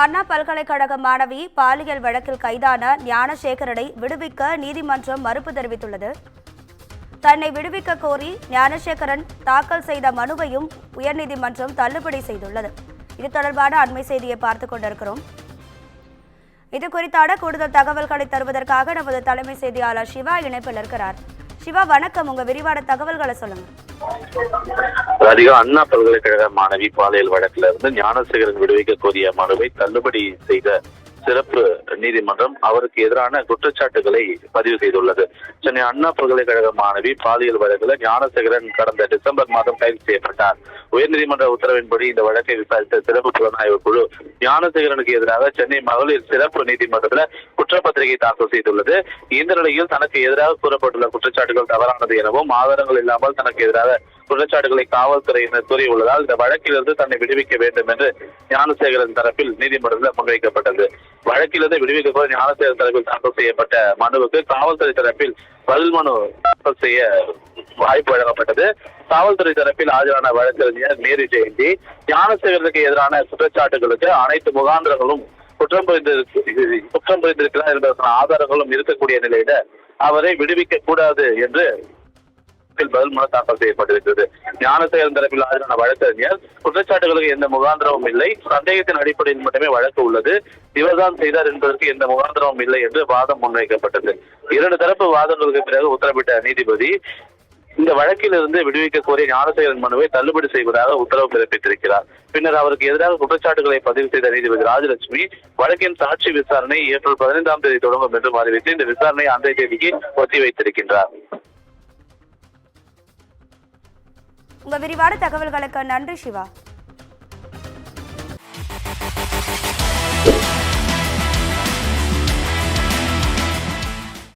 அண்ணா பல்கலைக்கழக மாணவி பாலியல் வழக்கில் கைதான ஞானசேகரனை விடுவிக்க நீதிமன்றம் மறுப்பு தெரிவித்துள்ளது. தன்னை விடுவிக்க கோரி ஞானசேகரன் தாக்கல் செய்த மனுவையும் உயர்நீதிமன்றம் தள்ளுபடி செய்துள்ளது. இது தொடர்பான அண்மை செய்தியை பார்த்துக் கொண்டிருக்கிறோம். இது குறித்தான கூடுதல் தகவல்களை தருவதற்காக நமது தலைமை செய்தியாளர் சிவா இணைப்பில் இருக்கிறார். சிவா, வணக்கம். உங்க விரிவான தகவல்களை சொல்லுங்க. அண்ணா பல்கலைக்கழக மாணவி பாலியல் வழக்கில் இருந்து ஞானசேகரன் விடுவிக்க கோரிய மனுவை தள்ளுபடி செய்த சிறப்பு நீதிமன்றம் அவருக்கு எதிரான குற்றச்சாட்டுகளை பதிவு செய்துள்ளது. சென்னை அண்ணா பல்கலைக்கழக மாணவி பாலியல் வழக்கில் ஞானசேகரன் கடந்த டிசம்பர் மாதம் கைது செய்யப்பட்டார். உயர்நீதிமன்ற உத்தரவின்படி இந்த வழக்கை விசாரித்த சிறப்பு புலனாய்வு குழு ஞானசேகரனுக்கு எதிராக சென்னை மகளிர் சிறப்பு நீதிமன்றத்தில் குற்றப்பத்திரிகை தாக்கல் செய்துள்ளது. இந்த நிலையில் தனக்கு எதிராக கூறப்பட்டுள்ள குற்றச்சாட்டுகள் தவறானது எனவும் ஆதாரங்கள் இல்லாமல் தனக்கு எதிராக குற்றச்சாட்டுகளை காவல்துறையினர் கூறியுள்ளதால் இந்த வழக்கிலிருந்து தன்னை விடுவிக்க வேண்டும் என்று ஞானசேகரன் தரப்பில் நீதிமன்றத்தில் முன்வைக்கப்பட்டது. வழக்கிலிருந்து விடுவிக்க கோரி ஞானசேகரன் தரப்பில் தாக்கல் செய்யப்பட்ட மனுவுக்கு காவல்துறை தரப்பில் பதில் மனு தாக்கல் செய்ய வாய்ப்பு வழங்கப்பட்டது. காவல்துறை தரப்பில் ஆஜரான வழக்கறிஞர் மேரி ஜெயந்தி ஞானசேகரனுக்கு எதிரான குற்றச்சாட்டுகளுக்கு அனைத்து முகாந்திரங்களும் குற்றம் புரிந்திருக்கிறார் என்பதற்கான ஆதாரங்களும் இருக்கக்கூடிய நிலையில அவரை விடுவிக்க கூடாது என்று பதில் மனு தாக்கல் செய்யப்பட்டிருக்கிறது. ஞானசேகரன் தரப்பில் ஆஜரான வழக்கறிஞர் குற்றச்சாட்டுகளுக்கு எந்த முகாந்திரமும் இல்லை, சந்தேகத்தின் அடிப்படையில் மட்டுமே வழக்கு உள்ளது, இவர்தான் செய்தார் என்பதற்கு எந்த முகாந்திரமும் இல்லை என்று வாதம் முன்வைக்கப்பட்டது. இரண்டு தரப்பு வாதங்களுக்கு பிறகு உத்தரவிட்ட நீதிபதி இந்த வழக்கிலிருந்து விடுவிக்க கோரிய ஞானசேகரன் மனுவை தள்ளுபடி செய்வதாக உத்தரவு பிறப்பித்திருக்கிறார். பின்னர் அவருக்கு எதிராக குற்றச்சாட்டுகளை பதிவு செய்த நீதிபதி ராஜலட்சுமி வழக்கின் சாட்சி விசாரணை ஏப்ரல் 15ஆம் தேதி தொடங்கும் என்று அறிவித்து இந்த விசாரணை அன்றைய தேதிக்கு ஒத்திவைத்திருக்கின்றார். உங்க விரிவான தகவல்களுக்கு நன்றி சிவா.